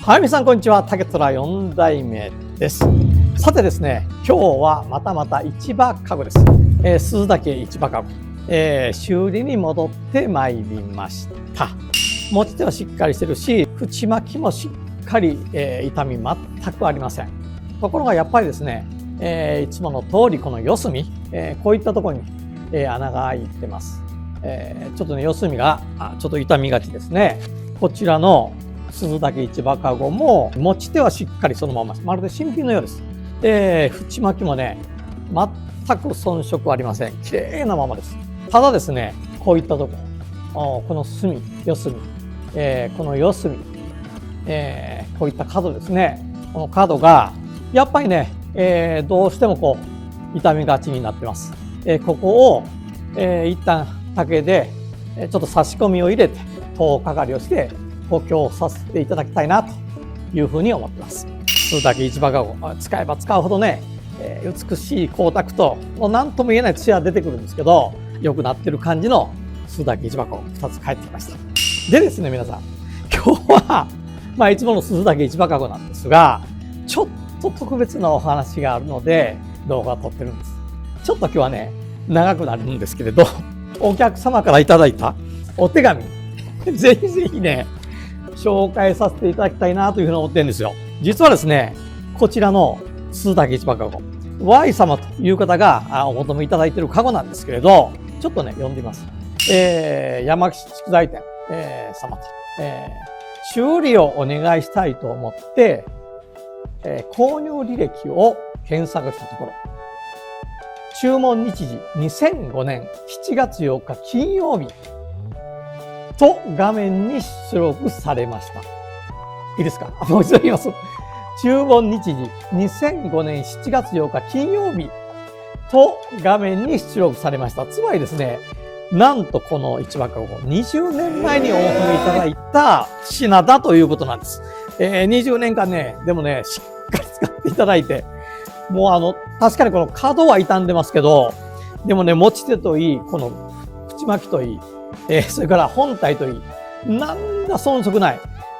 はい、皆さんこんにちは。竹虎4代目です。さてですね、今日はまた市場かごです。鈴岳市場かご、修理に戻ってまいりました。持ち手はしっかりしてるし、縁巻きもしっかり、傷み全くありません。ところがやっぱりですね、いつもの通りこの四隅、こういったところに、穴が開いてます。ちょっとね、四隅がちょっと傷みがちですね。こちらの鈴岳市場かごも持ち手はしっかりそのまま、まるで新品のようです。縁巻きもね、全く遜色ありません。綺麗なままです。ただですね、こういったところ、この隅、四隅、この四隅、こういった角ですね。この角がやっぱりね、どうしてもこう傷みがちになってます。ここを、一旦竹でちょっと差し込みを入れて戸かかりをして補強させていただきたいなというふうに思ってます。鈴岳市場かご、使えば使うほどね、美しい光沢と何とも言えない艶が出てくるんですけど、良くなってる感じの鈴岳市場かご2つ帰ってきました。でですね、皆さん、今日はいつもの鈴岳市場かごなんですが、ちょっと特別なお話があるので動画を撮ってるんです。ちょっと今日はね、長くなるんですけれど、お客様からいただいたお手紙ぜひぜひね、紹介させていただきたいなというふうに思ってるんですよ。実はですね、こちらの鈴岳市場かご、Y 様という方がお求めいただいているかごなんですけれど、ちょっとね、読んでみます。山岸竹材店、様と、修理をお願いしたいと思って、購入履歴を検索したところ、注文日時2005年7月8日金曜日と画面に出力されました。いいですか？もう一度言います。注文日時2005年7月8日金曜日と画面に出力されました。つまりですね、なんとこの市場かご、20年前にお求めいただいた品だということなんです。20年間ね、でもね、しっかり使っていただいて、もう確かにこの角は傷んでますけど、でもね、持ち手といい、この縁巻きといい、それから本体といい、なんだ遜色ない。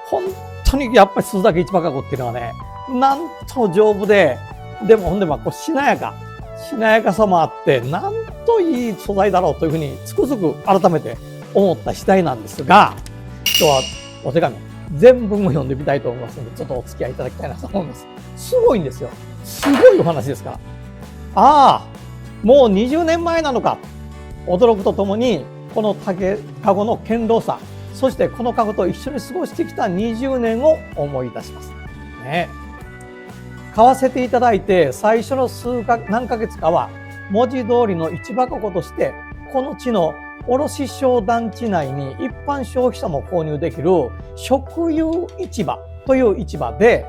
本当にやっぱり鈴岳市場かごっていうのはね、なんと丈夫で、でもほんでこうしなやかさもあって、なんといい素材だろうというふうにつくづく改めて思った次第なんですが、今日はお手紙全文を読んでみたいと思いますので、ちょっとお付き合いいただきたいなと思います。すごいんですよ。すごいお話ですから。ああ、もう20年前なのか。驚くとともに、この竹かごの堅牢さ、そしてこのかごと一緒に過ごしてきた20年を思い出します。ね。買わせていただいて最初の何ヶ月かは文字通りの市場かごとして、この地の卸商団地内に一般消費者も購入できる食遊市場という市場で、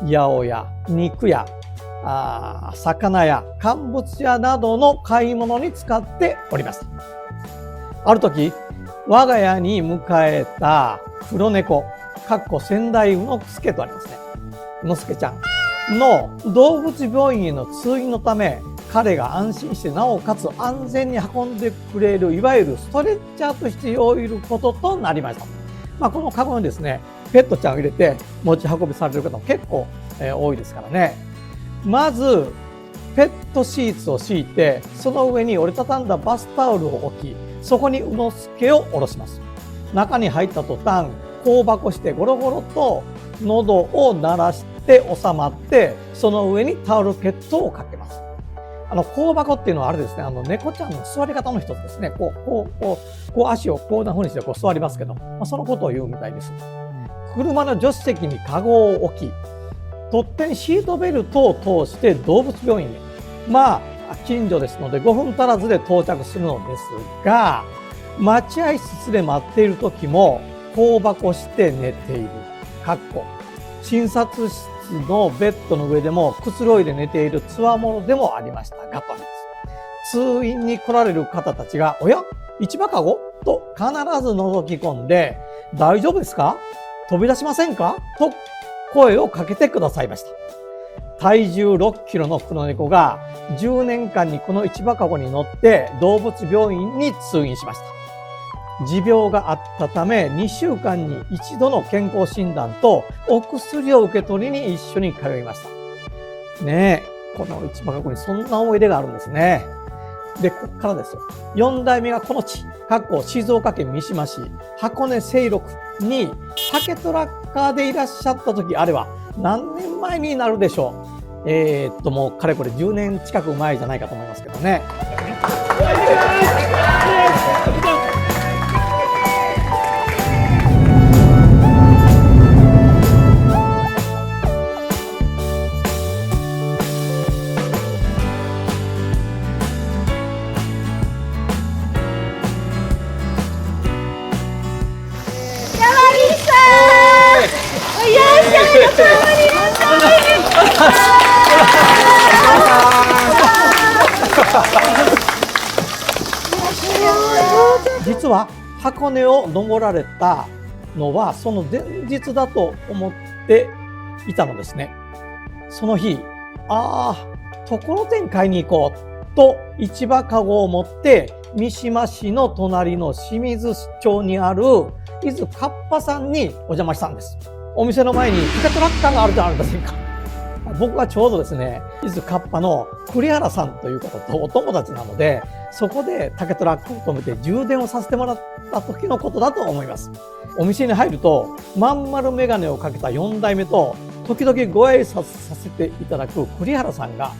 八百屋、肉屋、魚屋、乾物屋などの買い物に使っております。ある時、我が家に迎えた黒猫、仙台うのすけとありますね。うのすけちゃんの動物病院への通院のため、彼が安心してなおかつ安全に運んでくれる、いわゆるストレッチャーとして用いることとなりました。このカゴにですね、ペットちゃんを入れて持ち運びされる方も結構、多いですからね。まずペットシーツを敷いて、その上に折りたたんだバスタオルを置き、そこにうのすけを下ろします。中に入った途端、香箱してゴロゴロと喉を鳴らして収まって、その上にタオルケットをかけます。香箱っていうのはあれですね、猫ちゃんの座り方の一つですね。こう足をこんな風にして座りますけど、そのことを言うみたいです。車の助手席にカゴを置き、取っ手にシートベルトを通して動物病院へ。近所ですので5分足らずで到着するのですが、待合室で待っている時も香箱して寝ている。診察室のベッドの上でもくつろいで寝ているつわものでもありましたが、とあります。通院に来られる方たちが、おや、市場かごと必ず覗き込んで、大丈夫ですか？飛び出しませんか？と声をかけてくださいました。体重6キロの黒猫が10年間にこの市場かごに乗って動物病院に通院しました。持病があったため2週間に1度の健康診断とお薬を受け取りに一緒に通いました。ねえ、この市場学にそんな思い出があるんですね。で、ここからですよ。4代目がこの地、静岡県三島市箱根清六に竹トラッカーでいらっしゃった時、あれは何年前になるでしょう。もうかれこれ10年近く前じゃないかと思いますけどね。実は箱根を登られたのはその前日だと思っていたのですね。その日、ところてん買いに行こうと市場かごを持って三島市の隣の清水町にある伊豆かっぱさんにお邪魔したんです。お店の前に竹トラッカーがあるじゃありませんか。僕はちょうどですね、伊豆かっぱの栗原さんという方とお友達なので、そこで竹トラックを止めて充電をさせてもらった時のことだと思います。お店に入ると、まん丸メガネをかけた4代目と、時々ご挨拶させていただく栗原さんが、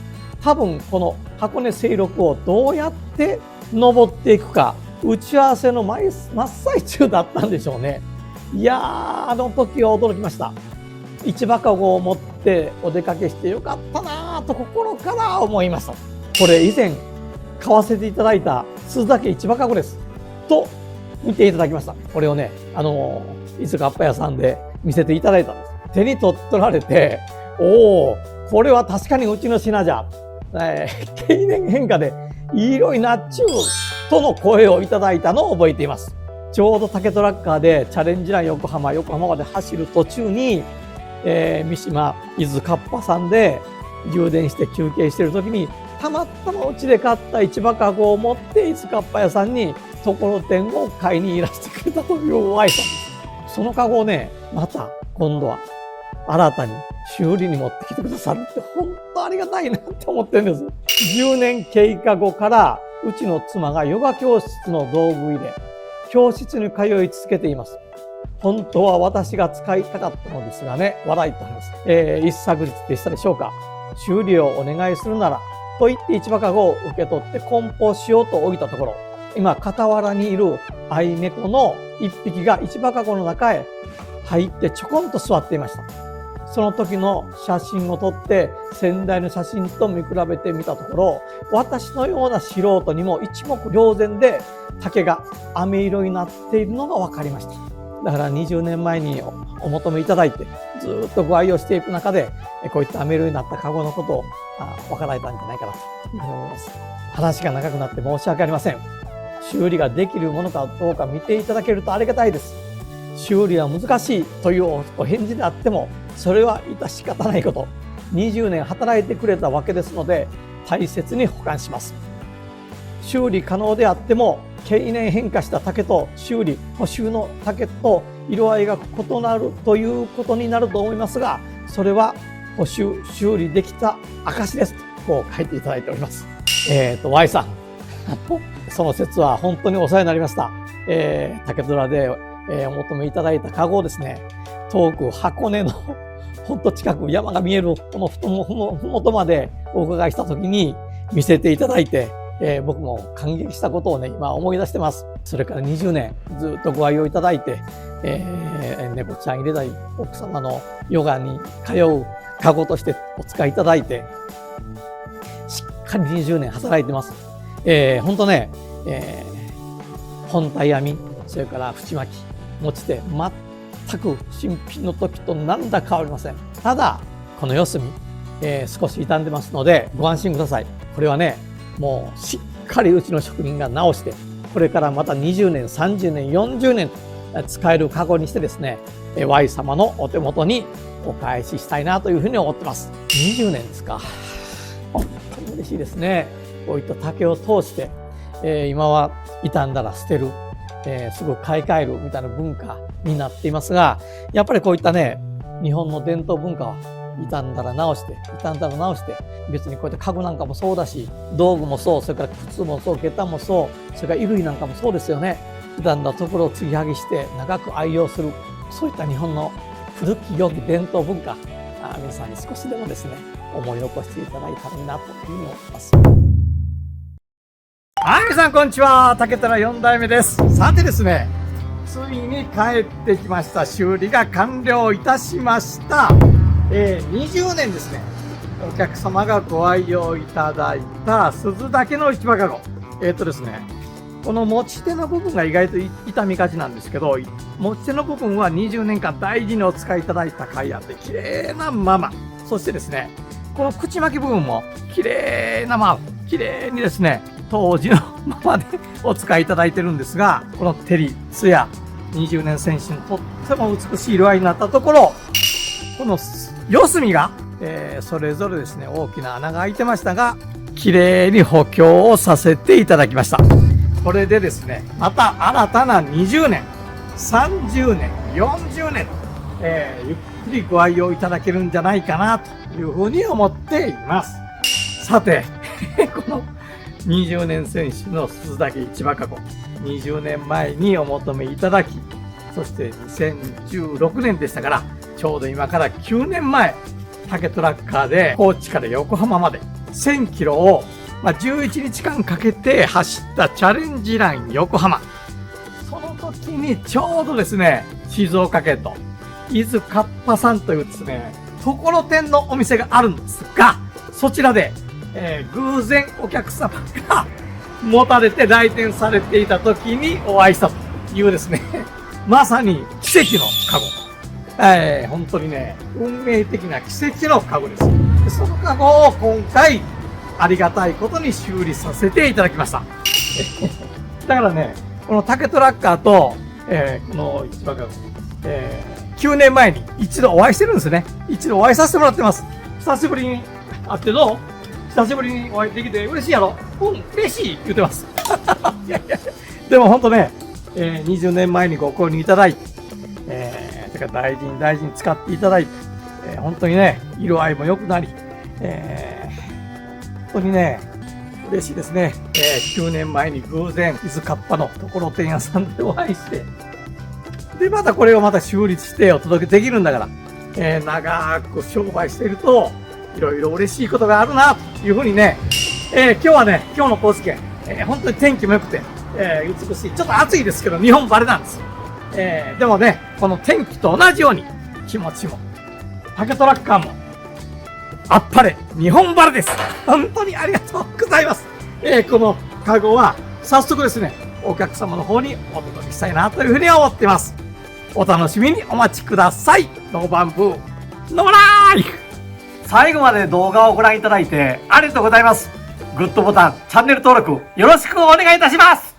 多分この箱根清六をどうやって登っていくか、打ち合わせの真っ最中だったんでしょうね。いやー、あの時は驚きました。市場かごを持ってお出かけしてよかったなぁと心から思いました。これ以前買わせていただいた鈴田家市場かごですと見ていただきました。これをね、伊豆かっぱ屋さんで見せていただいたんです。手に取られて、おー、これは確かにうちの品じゃ、経年変化でいい色になっちゅうとの声をいただいたのを覚えています。ちょうど竹トラッカーでチャレンジラン横浜まで走る途中に、三島伊豆かっぱさんで充電して休憩している時に、たまたまうちで買った市場かごを持って伊豆かっぱ屋さんにところてんを買いにいらしてくれたというお挨拶です。そのかごをね、また今度は新たに修理に持ってきてくださるって本当ありがたいなって思ってるんです。10年経過後からうちの妻がヨガ教室の道具入れ、教室に通い続けています。本当は私が使いたかったのですがね、笑いとあります。一昨日でしたでしょうか。修理をお願いするなら、と言って市場かごを受け取って梱包しようと置いたところ、今傍らにいる愛猫の一匹が市場かごの中へ入ってちょこんと座っていました。その時の写真を撮って先代の写真と見比べてみたところ、私のような素人にも一目瞭然で竹が飴色になっているのが分かりました。だから20年前にお求めいただいてずっとご愛用していく中で、こういった飴色になったカゴのことを分かられたんじゃないかなというふうに思います。話が長くなって申し訳ありません。修理ができるものかどうか見ていただけるとありがたいです。修理は難しいというお返事であっても、それは致し方ないこと。20年働いてくれたわけですので、大切に保管します。修理可能であっても、経年変化した竹と修理補修の竹と色合いが異なるということになると思いますが、それは補修修理できた証ですとこう書いていただいております。Y さんその説は本当にお世話になりました。竹虎で、お求めいただいたカゴをですね、遠く箱根のほんと近く山が見えるこのふもとまでお伺いした時に見せていただいて、僕も感激したことをね、今思い出してます。それから20年ずっとご愛用いただいて、猫ちゃん入れたり、奥様のヨガに通うカゴとしてお使いいただいて、しっかり20年働いてます。本当ね、本体編み、それから縁巻き、持ち手、全く新品の時と何ら変わりません。ただ、この四隅、少し傷んでますので、ご安心ください。これはね、もうしっかりうちの職人が直して、これからまた20年、30年、40年使えるカゴにしてですね、Y 様のお手元にお返ししたいなというふうに思ってます。20年ですか。本当に嬉しいですね。こういった竹を通して、今は傷んだら捨てる、すぐ買い替えるみたいな文化になっていますが、やっぱりこういったね、日本の伝統文化は傷んだら直して、傷んだら直して、別にこうやって家具なんかもそうだし、道具もそう、それから靴もそう、下駄もそう、それから衣類なんかもそうですよね。傷んだところを継ぎはぎして長く愛用する、そういった日本の古き良き伝統文化、皆さんに少しでもですね、思い残していただいたらいいなというふうに思います。はい、皆さんこんにちは。竹虎4代目です。さてですね、ついに帰ってきました。修理が完了いたしました。20年ですね、お客様がご愛用いただいた鈴竹の市場かご。ですね、この持ち手の部分が意外と傷みがちなんですけど、持ち手の部分は20年間大事にお使いいただいた甲斐あって綺麗なまま。そしてですね、この口巻き部分も綺麗なまま、綺麗にですね、当時のままでお使いいただいてるんですが、この照り、艶、20年選手のとっても美しい色合いになったところ、この四隅が、それぞれですね、大きな穴が開いてましたが、綺麗に補強をさせていただきました。これでですね、また新たな20年、30年、40年、ゆっくりご愛用いただけるんじゃないかなというふうに思っています。さて、この20年選手の鈴竹市場かご、20年前にお求めいただき、そして2016年でしたから、ちょうど今から9年前、竹トラッカーで高知から横浜まで1000キロを、11日間かけて走ったチャレンジラン横浜。その時にちょうどですね、静岡県の伊豆かっぱさんというですね、ところてんのお店があるんですが、そちらで、偶然お客様が持たれて来店されていた時にお会いしたというですね、まさに奇跡のカゴ。本当にね、運命的な奇跡のカゴです。でそのカゴを今回、ありがたいことに修理させていただきました。だからね、この竹トラッカーと、この市場カゴ、9年前に一度お会いしてるんですね。一度お会いさせてもらってます。久しぶりに会ってどう？久しぶりにお会いできて嬉しいやろ？嬉しい言ってます。いやいや、でも本当ね、20年前にご購入いただいて、だから大事に使っていただいて、本当にね、色合いも良くなり、本当にね、嬉しいですね。9年前に偶然、伊豆かっぱのところてん屋さんでお会いして、で、またこれをまた修理してお届けできるんだから、長く商売していると、いろいろ嬉しいことがあるな、というふうにね、今日はね、今日の高知県、本当に天気も良くて、美しい。ちょっと暑いですけど、日本晴れなんですよ。でもね、この天気と同じように、気持ちも、竹トラッカーも、あっぱれ、日本晴れです。本当にありがとうございます。このカゴは、早速ですね、お客様の方にお届けしたいなというふうに思っています。お楽しみにお待ちください。ノーバンブー、ノーライフ。最後まで動画をご覧いただいてありがとうございます。グッドボタン、チャンネル登録よろしくお願いいたします。